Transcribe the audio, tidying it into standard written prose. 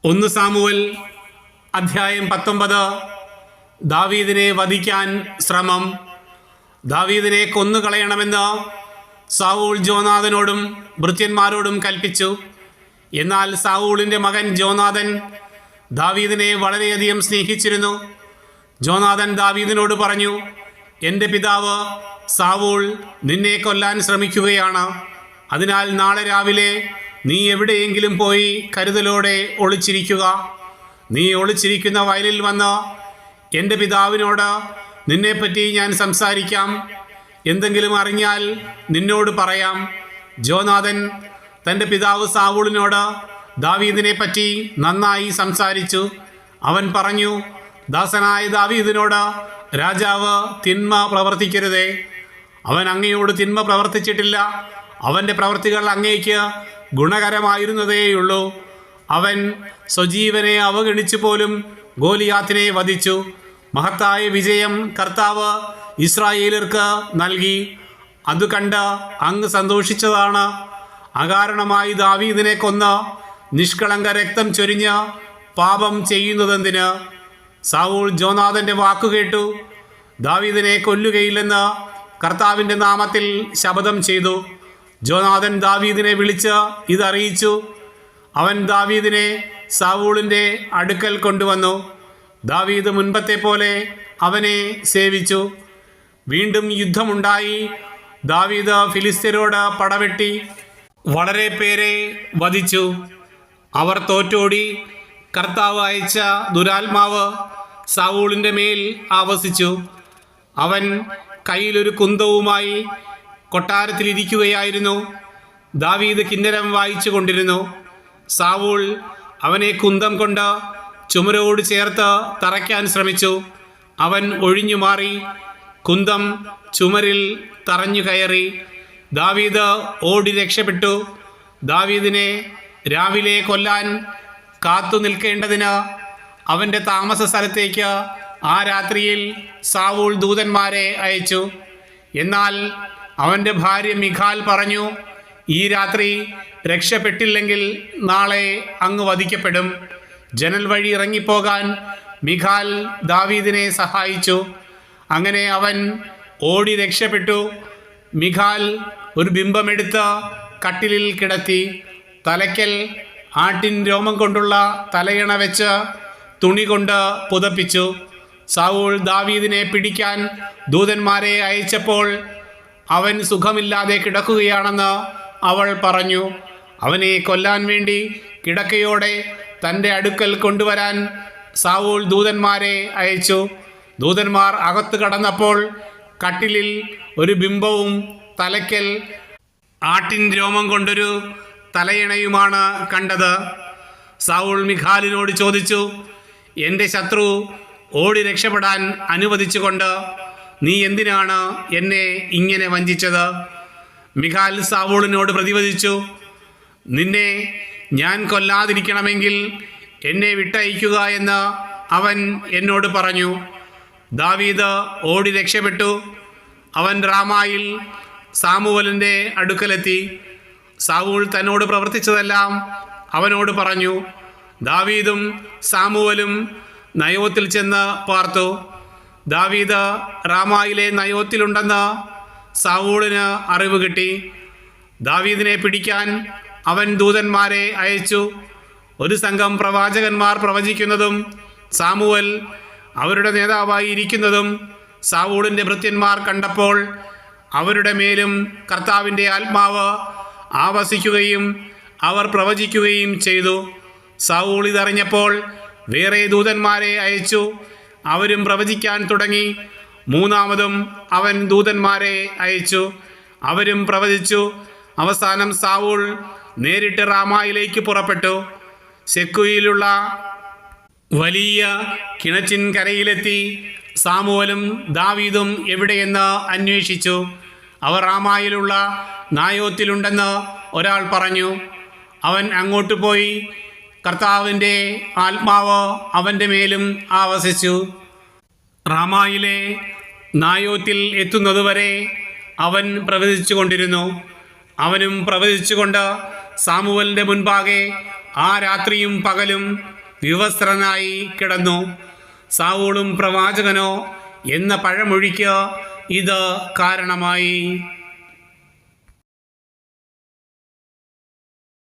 1 Samuel അധ്യായം 19. ദാവീദിനെ വധിക്കാൻ ശ്രമം. ദാവീദിനെ കൊന്നുകളയണമെന്ന് സാവൂൾ ജോനാഥനോടും ഭൃത്യന്മാരോടും കൽപ്പിച്ചു. എന്നാൽ സാവൂളിൻ്റെ മകൻ ജോനാഥൻ ദാവീദിനെ വളരെയധികം സ്നേഹിച്ചിരുന്നു. ജോനാഥൻ ദാവീദിനോട് പറഞ്ഞു, എൻ്റെ പിതാവ് സാവൂൾ നിന്നെ കൊല്ലാൻ ശ്രമിക്കുകയാണ്. അതിനാൽ നാളെ രാവിലെ നീ എവിടെയെങ്കിലും പോയി കരുതലോടെ ഒളിച്ചിരിക്കുക. നീ ഒളിച്ചിരിക്കുന്ന വയലിൽ വന്ന് എൻ്റെ പിതാവിനോട് നിന്നെപ്പറ്റി ഞാൻ സംസാരിക്കാം. എന്തെങ്കിലും അറിഞ്ഞാൽ നിന്നോട് പറയാം. ജോനാഥൻ തൻ്റെ പിതാവ് സാവൂളിനോട് ദാവീദിനെ പറ്റി നന്നായി സംസാരിച്ചു. അവൻ പറഞ്ഞു, ദാസനായ ദാവീദിനോട് രാജാവ് തിന്മ പ്രവർത്തിക്കരുതേ. അവൻ അങ്ങയോട് തിന്മ പ്രവർത്തിച്ചിട്ടില്ല. അവൻ്റെ പ്രവൃത്തികൾ അങ്ങേക്ക് ഗുണകരമായിരുന്നതേയുള്ളൂ. അവൻ സ്വജീവനെ അവഗണിച്ചു പോലും ഗോലിയാത്തിനെ വധിച്ചു. മഹത്തായ വിജയം കർത്താവ് ഇസ്രായേലർക്ക് നൽകി. അത് കണ്ട് അങ്ങ് സന്തോഷിച്ചതാണ്. അകാരണമായി ദാവീദിനെ കൊന്ന് നിഷ്കളങ്ക രക്തം ചൊരിഞ്ഞ് പാപം ചെയ്യുന്നതെന്തിന്? സാവൂൾ ജോനാഥൻ്റെ വാക്കുകേട്ടു ദാവീദിനെ കൊല്ലുകയില്ലെന്ന് കർത്താവിൻ്റെ നാമത്തിൽ ശപഥം ചെയ്തു. ജോനാഥൻ ദാവീദിനെ വിളിച്ച് ഇതറിയിച്ചു. അവൻ ദാവീദിനെ സാവൂളിൻ്റെ അടുക്കൽ കൊണ്ടുവന്നു. ദാവീദ് മുൻപത്തെ പോലെ അവനെ സേവിച്ചു. വീണ്ടും യുദ്ധമുണ്ടായി. ദാവീദ് ഫിലിസ്ത്യരോട് പടവെട്ടി വളരെ പേരെ വധിച്ചു. അവർ തോറ്റോടി. കർത്താവ് അയച്ച ദുരാത്മാവ് സാവൂളിൻ്റെ മേൽ ആവസിച്ചു. അവൻ കയ്യിലൊരു കുന്തവുമായി കൊട്ടാരത്തിലിരിക്കുകയായിരുന്നു. ദാവീദ് കിന്നരം വായിച്ചു കൊണ്ടിരുന്നു. സാവൂൾ അവനെ കുന്തം കൊണ്ട് ചുമരോട് ചേർത്ത് തറയ്ക്കാൻ ശ്രമിച്ചു. അവൻ ഒഴിഞ്ഞു മാറി. കുന്തം ചുമരിൽ തറഞ്ഞു കയറി. ദാവീദ് ഓടി രക്ഷപ്പെട്ടു. ദാവീദിനെ രാവിലെ കൊല്ലാൻ കാത്തു നിൽക്കേണ്ടതിന് അവൻ്റെ താമസ സ്ഥലത്തേക്ക് ആ രാത്രിയിൽ സാവൂൾ ദൂതന്മാരെ അയച്ചു. എന്നാൽ അവൻ്റെ ഭാര്യ മിഖാൽ പറഞ്ഞു, ഈ രാത്രി രക്ഷപ്പെട്ടില്ലെങ്കിൽ നാളെ അങ്ങ് വധിക്കപ്പെടും. ജനൽ വഴി ഇറങ്ങിപ്പോകാൻ മിഖാൽ ദാവീദിനെ സഹായിച്ചു. അങ്ങനെ അവൻ ഓടി രക്ഷപ്പെട്ടു. മിഖാൽ ഒരു ബിംബമെടുത്ത് കട്ടിലിൽ കിടത്തി. തലയ്ക്കൽ ആട്ടിൻ രോമം കൊണ്ടുള്ള തലയണ വെച്ച് തുണി കൊണ്ട് പുതപ്പിച്ചു. സാവൂൾ ദാവീദിനെ പിടിക്കാൻ ദൂതന്മാരെ അയച്ചപ്പോൾ അവൻ സുഖമില്ലാതെ കിടക്കുകയാണെന്ന് അവൾ പറഞ്ഞു. അവനെ കൊല്ലാൻ വേണ്ടി കിടക്കയോടെ തൻ്റെ അടുക്കൽ കൊണ്ടുവരാൻ സാവൂൾ ദൂതന്മാരെ അയച്ചു. ദൂതന്മാർ അകത്ത് കടന്നപ്പോൾ കട്ടിലിൽ ഒരു ബിംബവും തലയ്ക്കൽ ആട്ടിൻ രോമം കൊണ്ടൊരു തലയിണയുമാണ് കണ്ടത്. സാവൂൾ മിഖാലിനോട് ചോദിച്ചു, എൻ്റെ ശത്രു ഓടി രക്ഷപ്പെടാൻ അനുവദിച്ചുകൊണ്ട് നീ എന്തിനാണ് എന്നെ ഇങ്ങനെ വഞ്ചിച്ചത്? മിഖാൽ സാവൂളിനോട് പ്രതിവദിച്ചു, നിന്നെ ഞാൻ കൊല്ലാതിരിക്കണമെങ്കിൽ എന്നെ വിട്ടയക്കുക എന്ന് അവൻ എന്നോട് പറഞ്ഞു. ദാവീദ് ഓടി രക്ഷപ്പെട്ടു. അവൻ റാമായിൽ സാമുവലിൻ്റെ അടുക്കലെത്തി. സാവൂൾ തന്നോട് പ്രവർത്തിച്ചതെല്ലാം അവനോട് പറഞ്ഞു. ദാവീദും സാമുവലും നയോത്തിൽ ചെന്ന് പാർത്തു. ദാവീദ് റാമായിലെ നയോത്തിലുണ്ടെന്ന് സാവൂളിന് അറിവ് കിട്ടി. ദാവീദിനെ പിടിക്കാൻ അവൻ ദൂതന്മാരെ അയച്ചു. ഒരു സംഘം പ്രവാചകന്മാർ പ്രവചിക്കുന്നതും സാമുവൽ അവരുടെ നേതാവായി ഇരിക്കുന്നതും സാവൂളിൻ്റെ ഭൃത്യന്മാർ കണ്ടപ്പോൾ അവരുടെ മേലും കർത്താവിൻ്റെ ആത്മാവ് ആവസിക്കുകയും അവർ പ്രവചിക്കുകയും ചെയ്തു. സാവൂൾ ഇതറിഞ്ഞപ്പോൾ വേറെ ദൂതന്മാരെ അയച്ചു. അവരും പ്രവചിക്കാൻ തുടങ്ങി. മൂന്നാമതും അവൻ ദൂതന്മാരെ അയച്ചു. അവരും പ്രവചിച്ചു. അവസാനം സാവൂൾ നേരിട്ട് റാമായിലേക്ക് പുറപ്പെട്ടു. സെക്കുയിലുള്ള വലിയ കിണറ്റിൻ കരയിലെത്തി. സാമുവലും ദാവീദും എവിടെയെന്ന് അന്വേഷിച്ചു. അവർ റാമായിലുള്ള നായോത്തിലുണ്ടെന്ന് ഒരാൾ പറഞ്ഞു. അവൻ അങ്ങോട്ട് പോയി. കർത്താവിൻ്റെ ആത്മാവ് അവൻ്റെ മേലും ആവസിച്ചു. റാമായിലെ നായോത്തിൽ എത്തുന്നതുവരെ അവൻ പ്രവചിച്ചു കൊണ്ടിരുന്നു. അവനും പ്രവചിച്ചുകൊണ്ട് സാമുവലിൻ്റെ മുൻപാകെ ആ രാത്രിയും പകലും വിവസ്ത്രനായി കിടന്നു. സാവൂളും പ്രവാചകനോ എന്ന പഴമൊഴിക്ക് ഇത് കാരണമായി.